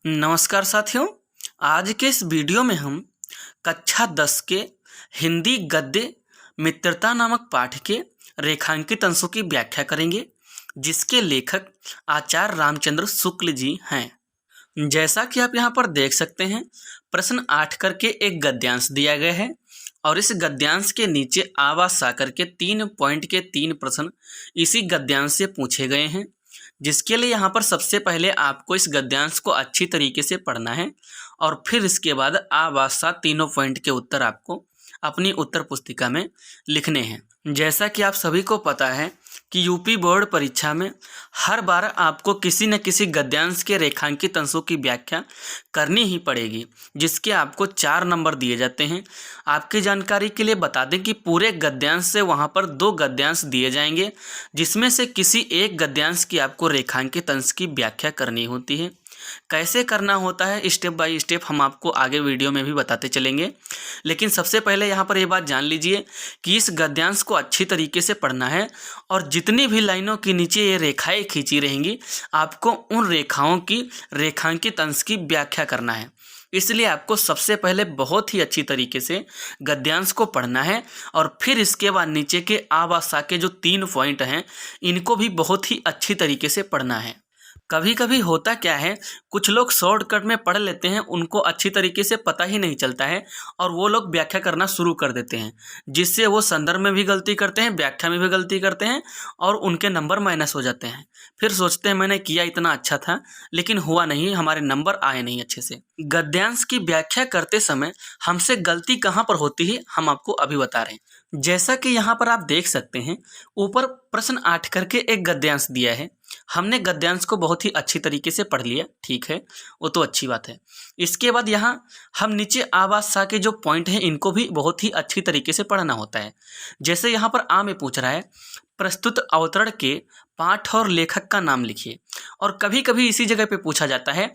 नमस्कार साथियों। आज के इस वीडियो में हम कक्षा 10 के हिंदी गद्य मित्रता नामक पाठ के रेखांकित अंशों की व्याख्या करेंगे, जिसके लेखक आचार्य रामचंद्र शुक्ल जी हैं। जैसा कि आप यहाँ पर देख सकते हैं, प्रश्न 8 करके एक गद्यांश दिया गया है और इस गद्यांश के नीचे आवाज सा करके 3 पॉइंट के 3 प्रश्न इसी गद्यांश से पूछे गए हैं, जिसके लिए यहाँ पर सबसे पहले आपको इस गद्यांश को अच्छी तरीके से पढ़ना है और फिर इसके बाद आवाज सा तीनों पॉइंट के उत्तर आपको अपनी उत्तर पुस्तिका में लिखने हैं। जैसा कि आप सभी को पता है कि यूपी बोर्ड परीक्षा में हर बार आपको किसी न किसी गद्यांश के रेखांकित अंशों की व्याख्या करनी ही पड़ेगी, जिसके आपको 4 नंबर दिए जाते हैं। आपकी जानकारी के लिए बता दें कि पूरे गद्यांश से वहां पर 2 गद्यांश दिए जाएंगे, जिसमें से किसी एक गद्यांश की आपको रेखांकित अंश की व्याख्या करनी होती है। कैसे करना होता है स्टेप बाय स्टेप हम आपको आगे वीडियो में भी बताते चलेंगे, लेकिन सबसे पहले यहाँ पर ये बात जान लीजिए कि इस गद्यांश को अच्छी तरीके से पढ़ना है और जितनी भी लाइनों के नीचे ये रेखाएं खींची रहेंगी, आपको उन रेखाओं की रेखांकित अंश की व्याख्या करना है। इसलिए आपको सबसे पहले बहुत ही अच्छी तरीके से गद्यांश को पढ़ना है और फिर इसके बाद नीचे के आवाज सा के जो 3 पॉइंट हैं, इनको भी बहुत ही अच्छी तरीके से पढ़ना है। कभी कभी होता क्या है, कुछ लोग शॉर्टकट में पढ़ लेते हैं, उनको अच्छी तरीके से पता ही नहीं चलता है और वो लोग व्याख्या करना शुरू कर देते हैं, जिससे वो संदर्भ में भी गलती करते हैं, व्याख्या में भी गलती करते हैं और उनके नंबर माइनस हो जाते हैं। फिर सोचते हैं मैंने किया इतना अच्छा था, लेकिन हुआ नहीं, हमारे नंबर आए नहीं अच्छे से। गद्यांश की व्याख्या करते समय हमसे गलती कहाँ पर होती है, हम आपको अभी बता रहे हैं। जैसा कि यहाँ पर आप देख सकते हैं, ऊपर प्रश्न 8 करके एक गद्यांश दिया है। हमने गद्यांश को बहुत ही अच्छी तरीके से पढ़ लिया, ठीक है, वो तो अच्छी बात है। इसके बाद यहाँ हम नीचे आवाज सा के जो पॉइंट हैं, इनको भी बहुत ही अच्छी तरीके से पढ़ना होता है। जैसे यहाँ पर आ में पूछ रहा है, प्रस्तुत अवतरण के पाठ और लेखक का नाम लिखिए, और कभी कभी इसी जगह पे पूछा जाता है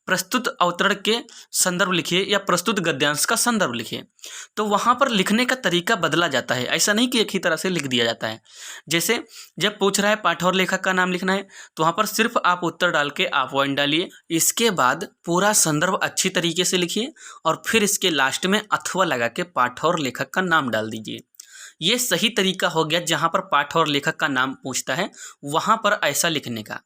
प्रस्तुत अवतरण के संदर्भ लिखिए या प्रस्तुत गद्यांश का संदर्भ लिखिए। तो वहाँ पर लिखने का तरीका बदला जाता है, ऐसा नहीं कि एक ही तरह से लिख दिया जाता है। जैसे जब पूछ रहा है पाठ और लेखक का नाम लिखना है, तो वहाँ पर सिर्फ आप उत्तर डाल के आप पॉइंट डालिए, इसके बाद पूरा संदर्भ अच्छी तरीके से लिखिए और फिर इसके लास्ट में अथवा लगा के पाठ और लेखक का नाम डाल दीजिए। ये सही तरीका हो गया। जहाँ पर पाठ और लेखक का नाम पूछता है वहाँ पर ऐसा लिखने का।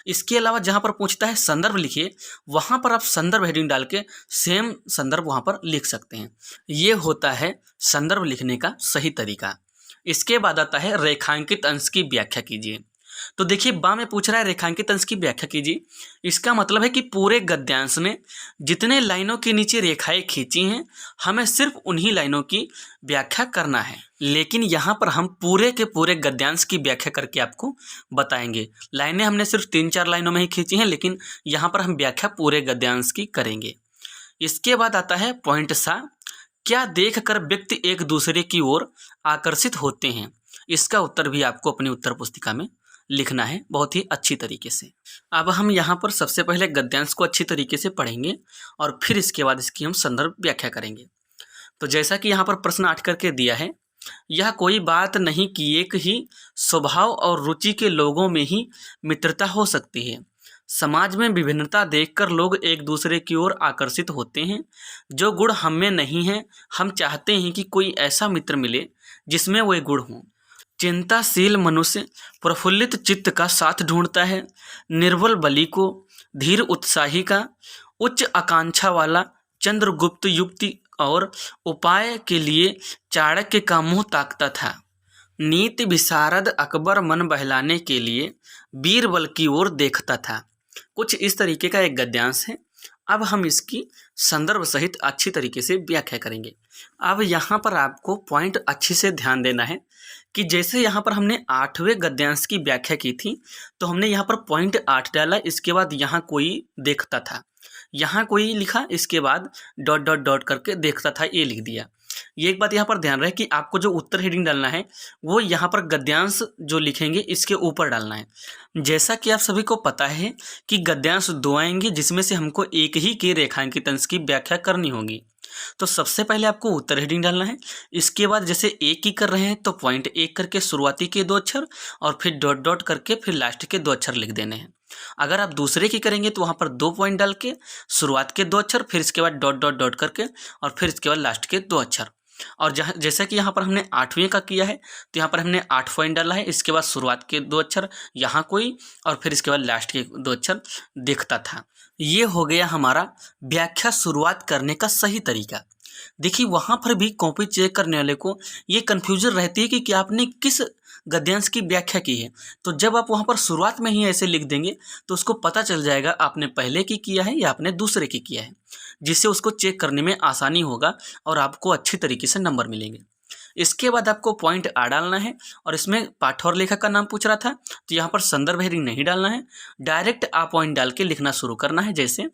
इसके अलावा जहाँ पर पूछता है संदर्भ लिखिए, वहाँ पर आप संदर्भ हेडिंग डाल के सेम संदर्भ वहाँ पर लिख सकते हैं। ये होता है संदर्भ लिखने का सही तरीका। इसके बाद आता है रेखांकित अंश की व्याख्या कीजिए। तो देखिए बा में पूछ रहा है रेखांकित अंश की व्याख्या कीजिए। इसका मतलब है कि पूरे गद्यांश में जितने लाइनों के नीचे रेखाएं खींची हैं, हमें सिर्फ उन्हीं लाइनों की व्याख्या करना है। लेकिन यहाँ पर हम पूरे के पूरे गद्यांश की व्याख्या करके आपको बताएंगे। लाइनें हमने सिर्फ 3-4 लाइनों में ही खींची हैं, लेकिन यहाँ पर हम व्याख्या पूरे गद्यांश की करेंगे। इसके बाद आता है पॉइंट सा, क्या देखकर व्यक्ति एक दूसरे की ओर आकर्षित होते हैं। इसका उत्तर भी आपको अपनी उत्तर पुस्तिका में लिखना है बहुत ही अच्छी तरीके से। अब हम यहाँ पर सबसे पहले गद्यांश को अच्छी तरीके से पढ़ेंगे और फिर इसके बाद इसकी हम संदर्भ व्याख्या करेंगे। तो जैसा कि यहाँ पर प्रश्न 8 करके दिया है, यह कोई बात नहीं कि एक ही स्वभाव और रुचि के लोगों में ही मित्रता हो सकती है। समाज में विभिन्नता देखकर लोग एक दूसरे की ओर आकर्षित होते हैं। जो गुण हम में नहीं है, हम चाहते हैं कि कोई ऐसा मित्र मिले जिसमें वे गुण हों। चिंताशील मनुष्य प्रफुल्लित चित्त का साथ ढूंढता है, निर्बल बलि को, धीर उत्साही का, उच्च आकांक्षा वाला चंद्रगुप्त युक्ति और उपाय के लिए चाणक्य का मुंह ताकता था। नीति विशारद अकबर मन बहलाने के लिए बीरबल की ओर देखता था। कुछ इस तरीके का एक गद्यांश है। अब हम इसकी संदर्भ सहित अच्छी तरीके से व्याख्या करेंगे। अब यहाँ पर आपको पॉइंट अच्छी से ध्यान देना है कि जैसे यहाँ पर हमने 8वें गद्यांश की व्याख्या की थी, तो हमने यहाँ पर पॉइंट 8 डाला, इसके बाद यहाँ कोई देखता था, यहाँ कोई लिखा, इसके बाद डॉट डॉट डॉट करके देखता था, ये लिख दिया। ये एक बात यहाँ पर ध्यान रहे कि आपको जो उत्तर हेडिंग डालना है वो यहाँ पर गद्यांश जो लिखेंगे इसके ऊपर डालना है। जैसा कि आप सभी को पता है कि गद्यांश 2 आएंगे, जिसमें से हमको एक ही के रेखांकित अंश की व्याख्या करनी होगी। तो सबसे पहले आपको उत्तर हेडिंग डालना है। इसके बाद जैसे एक ही कर रहे हैं तो पॉइंट एक करके शुरुआती के 2 अक्षर और फिर डॉट डॉट करके फिर लास्ट के 2 अक्षर लिख देने हैं। अगर आप दूसरे की करेंगे तो वहाँ पर 2 पॉइंट डाल के शुरुआत के 2 अक्षर, फिर इसके बाद डॉट डॉट डॉट करके और फिर इसके बाद लास्ट के 2 अक्षर। और जहाँ जैसा कि यहाँ पर हमने 8वें का किया है तो यहाँ पर हमने 8 पॉइंट डाला है। इसके बाद शुरुआत के 2 अक्षर यहाँ कोई और फिर इसके बाद लास्ट के 2 अक्षर दिखता था। ये हो गया हमारा व्याख्या शुरुआत करने का सही तरीका। देखिए वहाँ पर भी कॉपी चेक करने वाले को ये कन्फ्यूजन रहती है कि आपने किस गद्यांश की व्याख्या की है। तो जब आप वहाँ पर शुरुआत में ही ऐसे लिख देंगे तो उसको पता चल जाएगा आपने पहले की किया है या आपने दूसरे की किया है, जिससे उसको चेक करने में आसानी होगा और आपको अच्छी तरीके से नंबर मिलेंगे। इसके बाद आपको पॉइंट आ डालना है और इसमें पाठ और लेखक का नाम पूछ रहा था तो यहाँ पर संदर्भ हेडिंग नहीं डालना है, डायरेक्ट आ पॉइंट डाल के लिखना शुरू करना है। जैसे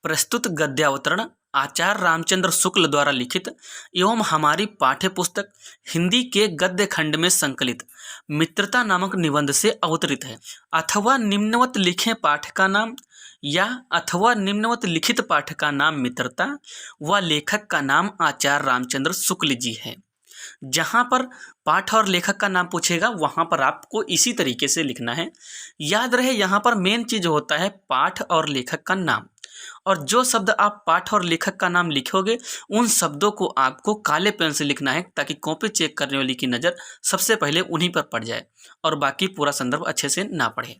प्रस्तुत गद्यावतरण आचार्य रामचंद्र शुक्ल द्वारा लिखित एवं हमारी पाठ्य पुस्तक हिंदी के गद्य खंड में संकलित मित्रता नामक निबंध से अवतरित है। अथवा निम्नवत लिखे पाठ का नाम या अथवा निम्नवत लिखित पाठ का नाम मित्रता व लेखक का नाम आचार्य रामचंद्र शुक्ल जी है। जहाँ पर पाठ और लेखक का नाम पूछेगा वहाँ पर आपको इसी तरीके से लिखना है। याद रहे यहाँ पर मेन चीज़ होता है पाठ और लेखक का नाम, और जो शब्द आप पाठ और लेखक का नाम लिखोगे उन शब्दों को आपको काले पेन से लिखना है ताकि कॉपी चेक करने वाली की नज़र सबसे पहले उन्हीं पर पड़ जाए और बाकी पूरा संदर्भ अच्छे से ना पढ़े।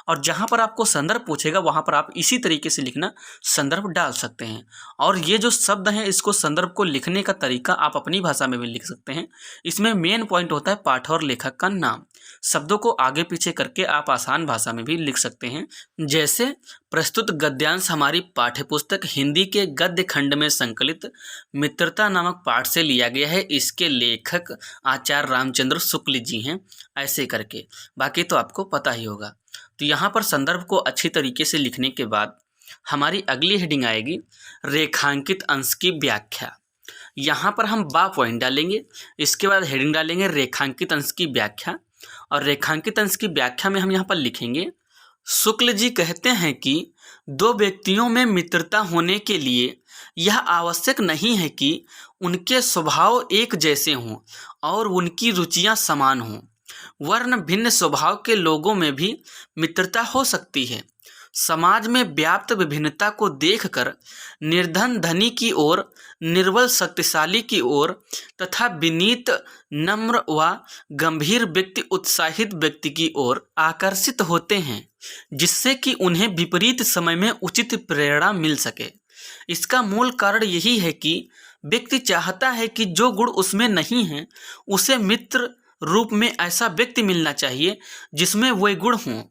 और जहाँ पर आपको संदर्भ पूछेगा वहाँ पर आप इसी तरीके से लिखना संदर्भ डाल सकते हैं। और ये जो शब्द हैं इसको संदर्भ को लिखने का तरीका आप अपनी भाषा में भी लिख सकते हैं। इसमें मेन पॉइंट होता है पाठ और लेखक का नाम। शब्दों को आगे पीछे करके आप आसान भाषा में भी लिख सकते हैं। जैसे प्रस्तुत गद्यांश हमारी पाठ्यपुस्तक हिंदी के गद्य खंड में संकलित मित्रता नामक पाठ से लिया गया है, इसके लेखक आचार्य रामचंद्र शुक्ल जी हैं, ऐसे करके। बाकी तो आपको पता ही होगा। तो यहाँ पर संदर्भ को अच्छी तरीके से लिखने के बाद हमारी अगली हेडिंग आएगी रेखांकित अंश की व्याख्या। यहाँ पर हम बा पॉइंट डालेंगे, इसके बाद हेडिंग डालेंगे रेखांकित अंश की व्याख्या। और रेखांकित अंश की व्याख्या में हम यहाँ पर लिखेंगे शुक्ल जी कहते हैं कि 2 व्यक्तियों में मित्रता होने के लिए यह आवश्यक नहीं है कि उनके स्वभाव एक जैसे हों और उनकी रुचियां समान हों, वर्ण भिन्न स्वभाव के लोगों में भी मित्रता हो सकती है। समाज में व्याप्त विभिन्नता को देखकर निर्धन धनी की ओर, निर्बल शक्तिशाली की ओर तथा विनीत नम्र व गंभीर व्यक्ति उत्साहित व्यक्ति की ओर आकर्षित होते हैं, जिससे कि उन्हें विपरीत समय में उचित प्रेरणा मिल सके। इसका मूल कारण यही है कि व्यक्ति चाहता है कि जो गुण उसमें नहीं है उसे मित्र रूप में ऐसा व्यक्ति मिलना चाहिए जिसमें वे गुण हों।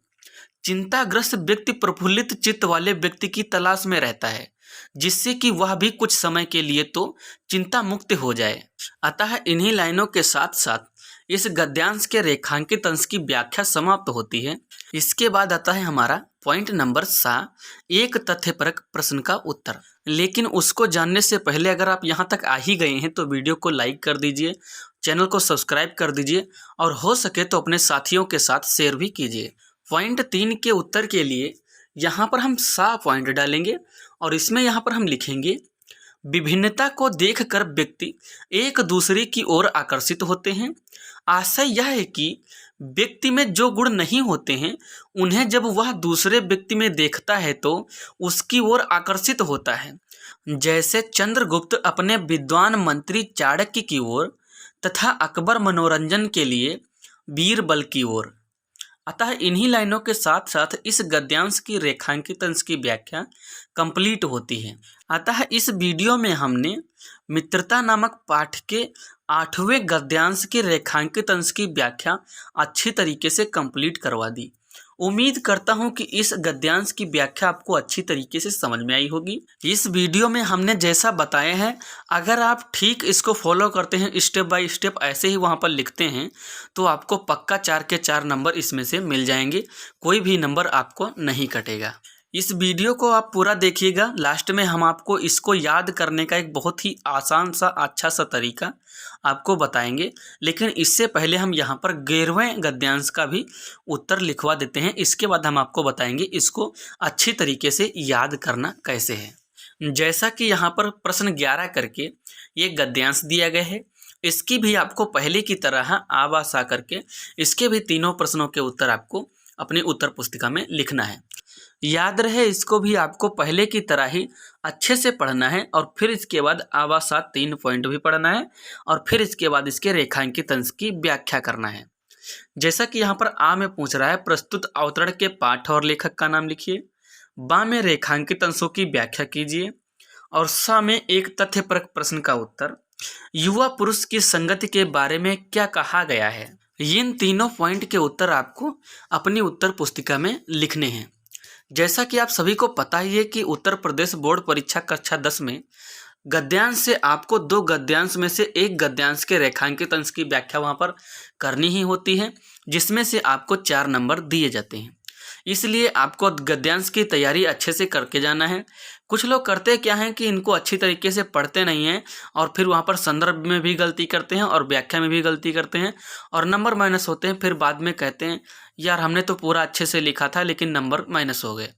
चिंताग्रस्त व्यक्ति प्रफुल्लित चित्त वाले व्यक्ति की तलाश में रहता है, जिससे कि वह भी कुछ समय के लिए तो चिंता मुक्त हो जाए। अतः इन्हीं लाइनों के साथ साथ इस गद्यांश के रेखांकित अंश की व्याख्या समाप्त होती है। इसके बाद आता है हमारा पॉइंट नंबर 7, एक तथ्यपरक प्रश्न का उत्तर। लेकिन उसको जानने से पहले अगर आप यहाँ तक आ ही गए हैं तो वीडियो को लाइक कर दीजिए, चैनल को सब्सक्राइब कर दीजिए और हो सके तो अपने साथियों के साथ शेयर भी कीजिए। पॉइंट 3 के उत्तर के लिए यहाँ पर हम सा पॉइंट डालेंगे और इसमें यहाँ पर हम लिखेंगे विभिन्नता को देखकर व्यक्ति एक दूसरे की ओर आकर्षित होते हैं। आशय यह है कि व्यक्ति में जो गुण नहीं होते हैं उन्हें जब वह दूसरे व्यक्ति में देखता है तो उसकी ओर आकर्षित होता है, जैसे चंद्रगुप्त अपने विद्वान मंत्री चाणक्य की ओर तथा अकबर मनोरंजन के लिए बीरबल की ओर। अतः इन्हीं लाइनों के साथ साथ इस गद्यांश की रेखांकित अंश की व्याख्या कंप्लीट होती है। अतः इस वीडियो में हमने मित्रता नामक पाठ के 8वें गद्यांश के रेखांकित अंश की व्याख्या अच्छी तरीके से कंप्लीट करवा दी। उम्मीद करता हूं कि इस गद्यांश की व्याख्या आपको अच्छी तरीके से समझ में आई होगी। इस वीडियो में हमने जैसा बताया है अगर आप ठीक इसको फॉलो करते हैं, स्टेप बाय स्टेप ऐसे ही वहां पर लिखते हैं तो आपको पक्का 4 के 4 नंबर इसमें से मिल जाएंगे, कोई भी नंबर आपको नहीं कटेगा। इस वीडियो को आप पूरा देखिएगा, लास्ट में हम आपको इसको याद करने का एक बहुत ही आसान सा अच्छा सा तरीका आपको बताएंगे। लेकिन इससे पहले हम यहाँ पर 11वें गद्यांश का भी उत्तर लिखवा देते हैं, इसके बाद हम आपको बताएंगे इसको अच्छी तरीके से याद करना कैसे है। जैसा कि यहाँ पर प्रश्न 11 करके ये गद्यांश दिया गया है, इसकी भी आपको पहले की तरह आवास आकर के इसके भी तीनों प्रश्नों के उत्तर आपको अपनी उत्तर पुस्तिका में लिखना है। याद रहे, इसको भी आपको पहले की तरह ही अच्छे से पढ़ना है और फिर इसके बाद आवासात 3 पॉइंट भी पढ़ना है और फिर इसके बाद इसके रेखांकित अंश की व्याख्या करना है। जैसा कि यहाँ पर आ में पूछ रहा है, प्रस्तुत अवतरण के पाठ और लेखक का नाम लिखिए। बा में रेखांकित अंशों की व्याख्या कीजिए और सा में एक तथ्यपरक प्रश्न का उत्तर। युवा पुरुष की संगति के बारे में क्या कहा गया है। इन तीनों पॉइंट के उत्तर आपको अपनी उत्तर पुस्तिका में लिखने हैं। जैसा कि आप सभी को पता ही है कि उत्तर प्रदेश बोर्ड परीक्षा कक्षा 10 में गद्यांश से आपको 2 गद्यांश में से एक गद्यांश के रेखांकित अंश की व्याख्या वहाँ पर करनी ही होती है, जिसमें से आपको 4 नंबर दिए जाते हैं। इसलिए आपको गद्यांश की तैयारी अच्छे से करके जाना है। कुछ लोग करते क्या हैं कि इनको अच्छी तरीके से पढ़ते नहीं हैं और फिर वहाँ पर संदर्भ में भी गलती करते हैं और व्याख्या में भी गलती करते हैं और नंबर माइनस होते हैं। फिर बाद में कहते हैं यार हमने तो पूरा अच्छे से लिखा था लेकिन नंबर माइनस हो गए।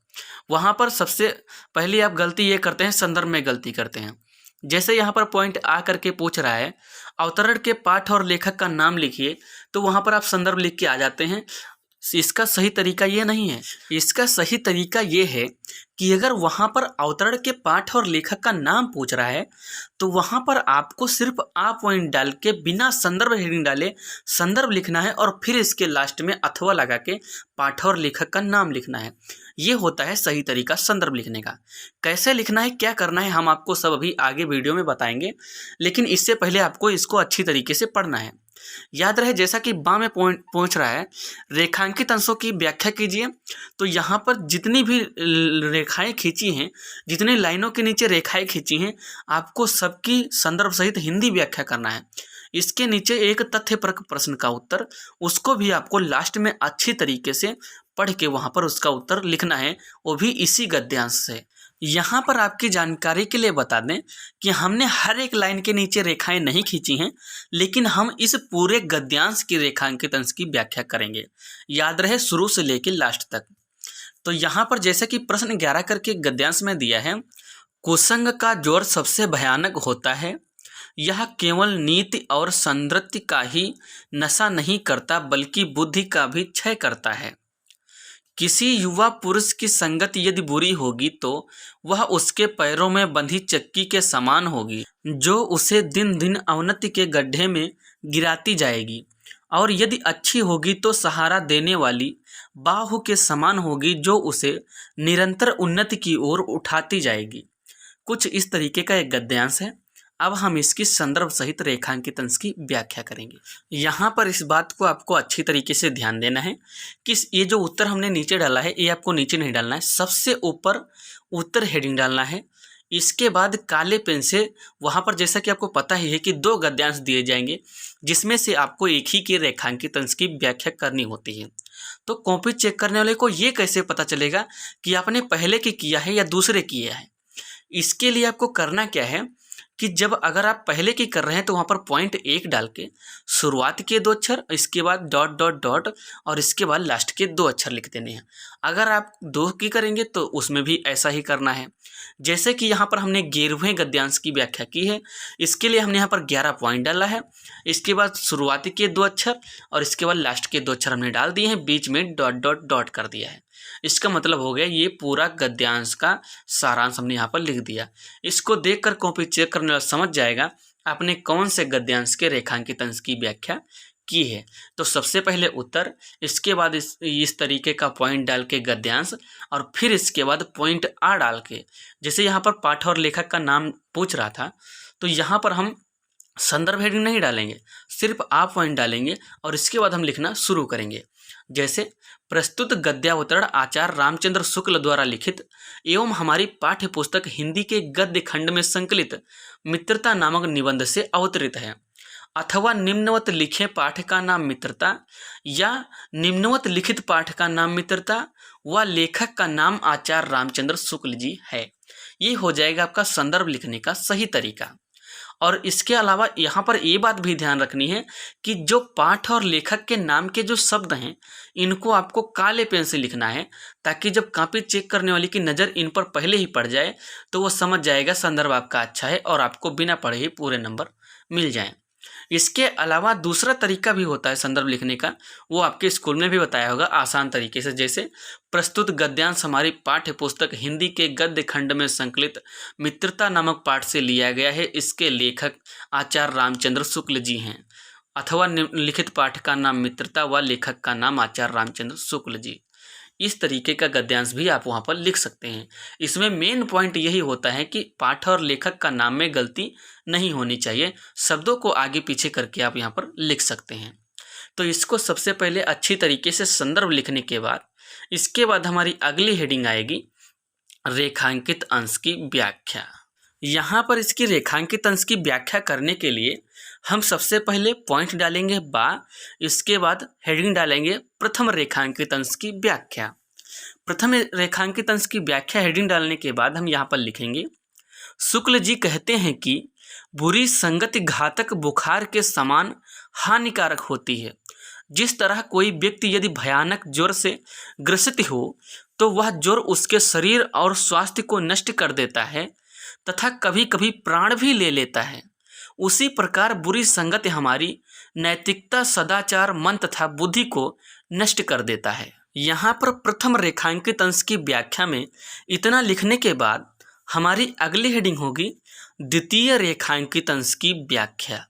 वहाँ पर सबसे पहली आप गलती ये करते हैं, संदर्भ में गलती करते हैं। जैसे यहाँ पर पॉइंट आ करके पूछ रहा है अवतरण के पाठ और लेखक का नाम लिखिए, तो वहाँ पर आप संदर्भ लिख के आ जाते हैं। इसका सही तरीका ये नहीं है। इसका सही तरीका ये है कि अगर वहाँ पर अवतरण के पाठ और लेखक का नाम पूछ रहा है तो वहाँ पर आपको सिर्फ आ पॉइंट डाल के बिना संदर्भ हेडिंग डाले संदर्भ लिखना है और फिर इसके लास्ट में अथवा लगा के पाठ और लेखक का नाम लिखना है। ये होता है सही तरीका संदर्भ लिखने का। कैसे लिखना है, क्या करना है, हम आपको सब अभी आगे वीडियो में बताएंगे, लेकिन इससे पहले आपको इसको अच्छी तरीके से पढ़ना है। याद रहे, जैसा कि बा में पहुंच रहा है रेखांकित अंशों की व्याख्या कीजिए, तो यहाँ पर जितनी भी रेखाएं खींची हैं, जितनी लाइनों के नीचे रेखाएं खींची हैं, आपको सबकी संदर्भ सहित हिंदी व्याख्या करना है। इसके नीचे एक तथ्यपरक प्रश्न का उत्तर, उसको भी आपको लास्ट में अच्छी तरीके से पढ़ के वहाँ पर उसका उत्तर लिखना है, वो भी इसी गद्यांश से। यहाँ पर आपकी जानकारी के लिए बता दें कि हमने हर एक लाइन के नीचे रेखाएं नहीं खींची हैं, लेकिन हम इस पूरे गद्यांश की रेखांकित अंश की व्याख्या करेंगे। याद रहे, शुरू से लेकर लास्ट तक। तो यहाँ पर जैसे कि प्रश्न 11 करके गद्यांश में दिया है, कुसंग का जोर सबसे भयानक होता है। यह केवल नीति और संदृत्य का ही नशा नहीं करता बल्कि बुद्धि का भी क्षय करता है। किसी युवा पुरुष की संगत यदि बुरी होगी तो वह उसके पैरों में बंधी चक्की के समान होगी, जो उसे दिन दिन अवनति के गड्ढे में गिराती जाएगी, और यदि अच्छी होगी तो सहारा देने वाली बाहु के समान होगी, जो उसे निरंतर उन्नति की ओर उठाती जाएगी। कुछ इस तरीके का एक गद्यांश है। अब हम इसकी संदर्भ सहित रेखांकित अंश की व्याख्या करेंगे। यहाँ पर इस बात को आपको अच्छी तरीके से ध्यान देना है कि ये जो उत्तर हमने नीचे डाला है, ये आपको नीचे नहीं डालना है, सबसे ऊपर उत्तर हेडिंग डालना है। इसके बाद काले पेन से वहाँ पर, जैसा कि आपको पता ही है कि 2 गद्यांश दिए जाएंगे, जिसमें से आपको एक ही के रेखांकित अंश की व्याख्या करनी होती है। तो कॉपी चेक करने वाले को ये कैसे पता चलेगा कि आपने पहले की किया है या दूसरे किया है? इसके लिए आपको करना क्या है कि जब अगर आप पहले की कर रहे हैं तो वहाँ पर पॉइंट 1 डाल के शुरुआत के 2 अक्षर, इसके बाद डॉट डॉट डॉट और इसके बाद लास्ट के 2 अक्षर लिख देने हैं। अगर आप 2 की करेंगे तो उसमें भी ऐसा ही करना है। जैसे कि यहाँ पर हमने 11वें गद्यांश की व्याख्या की है, इसके लिए हमने यहाँ पर 11 पॉइंट डाला है। इसके बाद शुरुआती के 2 अक्षर और इसके बाद लास्ट के 2 अक्षर हमने डाल दिए हैं, बीच में डॉट डॉट डॉट कर दिया है। इसका मतलब हो गया ये पूरा गद्यांश का सारांश हमने यहाँ पर लिख दिया। इसको देखकर कॉपी चेक करने वाला समझ जाएगा आपने कौन से गद्यांश के रेखांकित अंश की व्याख्या की है। तो सबसे पहले उत्तर, इसके बाद इस तरीके का पॉइंट डाल के गद्यांश, और फिर इसके बाद पॉइंट आ डाल के, जैसे यहाँ पर पाठ और लेखक का नाम पूछ रहा था तो यहाँ पर हम संदर्भ हेडिंग नहीं डालेंगे, सिर्फ आ पॉइंट डालेंगे और इसके बाद हम लिखना शुरू करेंगे। जैसे प्रस्तुत गद्यावतरण आचार्य रामचंद्र शुक्ल द्वारा लिखित एवं हमारी पाठ्य पुस्तक हिंदी के गद्य खंड में संकलित मित्रता नामक निबंध से अवतरित है, अथवा निम्नवत लिखे पाठ का नाम मित्रता या निम्नवत लिखित पाठ का नाम मित्रता व लेखक का नाम आचार्य रामचंद्र शुक्ल जी है। ये हो जाएगा आपका संदर्भ लिखने का सही तरीका। और इसके अलावा यहाँ पर ये बात भी ध्यान रखनी है कि जो पाठ और लेखक के नाम के जो शब्द हैं इनको आपको काले पेन से लिखना है, ताकि जब कॉपी चेक करने वाले की नज़र इन पर पहले ही पड़ जाए तो वो समझ जाएगा संदर्भ आपका अच्छा है और आपको बिना पढ़े ही पूरे नंबर मिल जाएं। इसके अलावा दूसरा तरीका भी होता है संदर्भ लिखने का, वो आपके स्कूल में भी बताया होगा आसान तरीके से। जैसे प्रस्तुत गद्यांश हमारी पाठ्य पुस्तक हिंदी के गद्य खंड में संकलित मित्रता नामक पाठ से लिया गया है। इसके लेखक आचार्य रामचंद्र शुक्ल जी हैं। अथवा निम्नलिखित पाठ का नाम मित्रता व लेखक का नाम आचार्य रामचंद्र शुक्ल जी। इस तरीके का गद्यांश भी आप वहाँ पर लिख सकते हैं। इसमें मेन पॉइंट यही होता है कि पाठ और लेखक का नाम में गलती नहीं होनी चाहिए, शब्दों को आगे पीछे करके आप यहाँ पर लिख सकते हैं। तो इसको सबसे पहले अच्छी तरीके से संदर्भ लिखने के बाद इसके बाद हमारी अगली हेडिंग आएगी रेखांकित अंश की व्याख्या। यहाँ पर इसकी रेखांकित अंश की व्याख्या करने के लिए हम सबसे पहले पॉइंट डालेंगे बा, इसके बाद हेडिंग डालेंगे प्रथम रेखांकित अंश की व्याख्या। प्रथम रेखांकित अंश की व्याख्या हेडिंग डालने के बाद हम यहाँ पर लिखेंगे शुक्ल जी कहते हैं कि बुरी संगति घातक बुखार के समान हानिकारक होती है। जिस तरह कोई व्यक्ति यदि भयानक ज्वर से ग्रसित हो तो वह ज्वर उसके शरीर और स्वास्थ्य को नष्ट कर देता है तथा कभी कभी प्राण भी ले लेता है, उसी प्रकार बुरी संगति हमारी नैतिकता, सदाचार, मन तथा बुद्धि को नष्ट कर देता है। यहाँ पर प्रथम रेखांकित अंश की व्याख्या में इतना लिखने के बाद हमारी अगली हेडिंग होगी द्वितीय रेखांकित अंश की व्याख्या।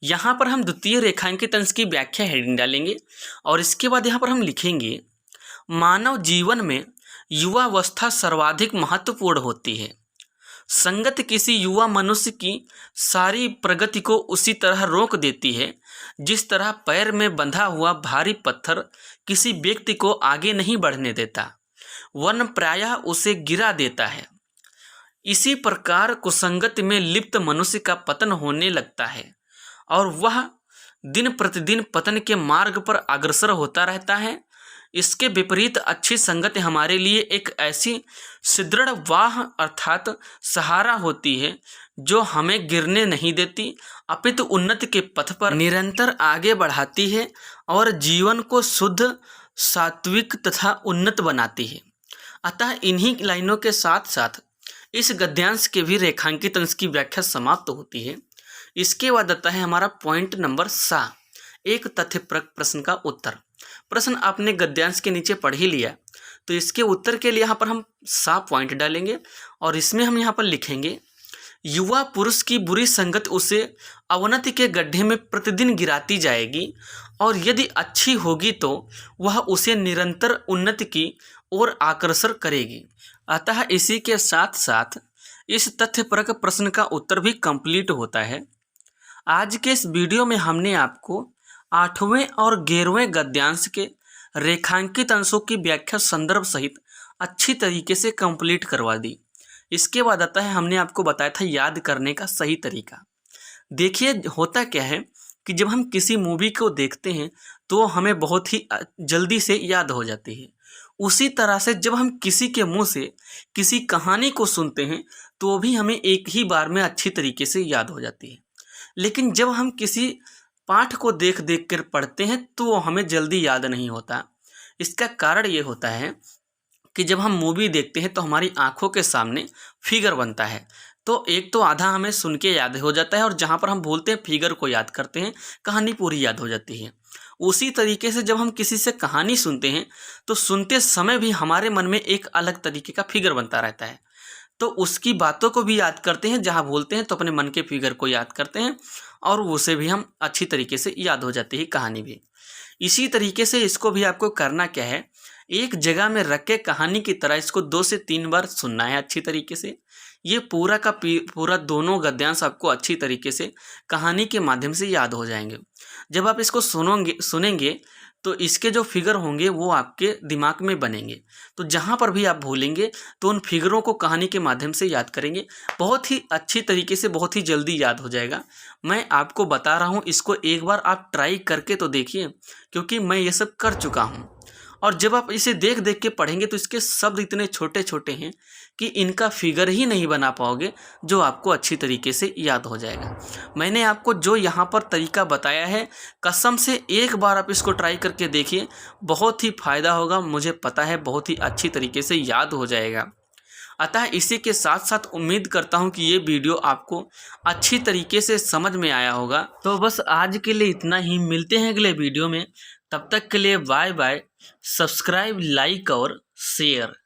यहाँ पर हम द्वितीय रेखांकित अंश की व्याख्या हेडिंग डालेंगे और इसके बाद यहाँ पर हम लिखेंगे मानव जीवन में युवावस्था सर्वाधिक महत्वपूर्ण होती है। संगत किसी युवा मनुष्य की सारी प्रगति को उसी तरह रोक देती है जिस तरह पैर में बंधा हुआ भारी पत्थर किसी व्यक्ति को आगे नहीं बढ़ने देता, वरन प्रायः उसे गिरा देता है। इसी प्रकार कुसंगति में लिप्त मनुष्य का पतन होने लगता है और वह दिन प्रतिदिन पतन के मार्ग पर अग्रसर होता रहता है। इसके विपरीत अच्छी संगत हमारे लिए एक ऐसी सुदृढ़ वाह अर्थात सहारा होती है जो हमें गिरने नहीं देती, अपितु उन्नति के पथ पर निरंतर आगे बढ़ाती है और जीवन को शुद्ध, सात्विक तथा उन्नत बनाती है। अतः इन्हीं लाइनों के साथ साथ इस गद्यांश के भी रेखांकित अंश की व्याख्या समाप्त होती है। इसके बाद आता है हमारा पॉइंट नंबर 7, एक तथ्यपरक प्रश्न का उत्तर। प्रश्न आपने गद्यांश के नीचे पढ़ ही लिया, तो इसके उत्तर के लिए यहाँ पर हम 7 पॉइंट डालेंगे और इसमें हम यहाँ पर लिखेंगे युवा पुरुष की बुरी संगत उसे अवनति के गड्ढे में प्रतिदिन गिराती जाएगी और यदि अच्छी होगी तो वह उसे निरंतर उन्नति की ओर अग्रसर करेगी। अतः इसी के साथ साथ इस तथ्यपरक प्रश्न का उत्तर भी कंप्लीट होता है। आज के इस वीडियो में हमने आपको 8वें और 11वें गद्यांश के रेखांकित अंशों की व्याख्या संदर्भ सहित अच्छी तरीके से कंप्लीट करवा दी। इसके बाद आता है हमने आपको बताया था याद करने का सही तरीका। देखिए होता क्या है कि जब हम किसी मूवी को देखते हैं तो हमें बहुत ही जल्दी से याद हो जाती है। उसी तरह से जब हम किसी के मुंह से किसी कहानी को सुनते हैं तो भी हमें एक ही बार में अच्छी तरीके से याद हो जाती है, लेकिन जब हम किसी पाठ को देख देख कर पढ़ते हैं तो हमें जल्दी याद नहीं होता। इसका कारण ये होता है कि जब हम मूवी देखते हैं तो हमारी आंखों के सामने फिगर बनता है, तो एक तो आधा हमें सुन के याद हो जाता है और जहाँ पर हम बोलते हैं फिगर को याद करते हैं, कहानी पूरी याद हो जाती है। उसी तरीके से जब हम किसी से कहानी सुनते हैं तो सुनते समय भी हमारे मन में एक अलग तरीके का फिगर बनता रहता है, तो उसकी बातों को भी याद करते हैं। जहाँ बोलते हैं तो अपने मन के फिगर को याद करते हैं और उसे भी हम अच्छी तरीके से याद हो जाती है कहानी भी। इसी तरीके से इसको भी आपको करना क्या है, एक जगह में रख के कहानी की तरह इसको 2 से 3 बार सुनना है अच्छी तरीके से। ये पूरा का पूरा दोनों गद्यांश आपको अच्छी तरीके से कहानी के माध्यम से याद हो जाएंगे। जब आप इसको सुनेंगे तो इसके जो फिगर होंगे वो आपके दिमाग में बनेंगे, तो जहाँ पर भी आप भूलेंगे तो उन फिगरों को कहानी के माध्यम से याद करेंगे। बहुत ही अच्छी तरीके से बहुत ही जल्दी याद हो जाएगा। मैं आपको बता रहा हूँ, इसको एक बार आप ट्राई करके तो देखिए, क्योंकि मैं ये सब कर चुका हूँ और जब आप इसे देख देख के पढ़ेंगे तो इसके शब्द इतने छोटे छोटे हैं कि इनका फिगर ही नहीं बना पाओगे जो आपको अच्छी तरीके से याद हो जाएगा। मैंने आपको जो यहाँ पर तरीका बताया है, कसम से एक बार आप इसको ट्राई करके देखिए, बहुत ही फ़ायदा होगा। मुझे पता है बहुत ही अच्छी तरीके से याद हो जाएगा। अतः इसी के साथ साथ उम्मीद करता हूँ कि ये वीडियो आपको अच्छी तरीके से समझ में आया होगा। तो बस आज के लिए इतना ही, मिलते हैं अगले वीडियो में। तब तक के लिए बाय बाय। सब्सक्राइब, लाइक और शेयर।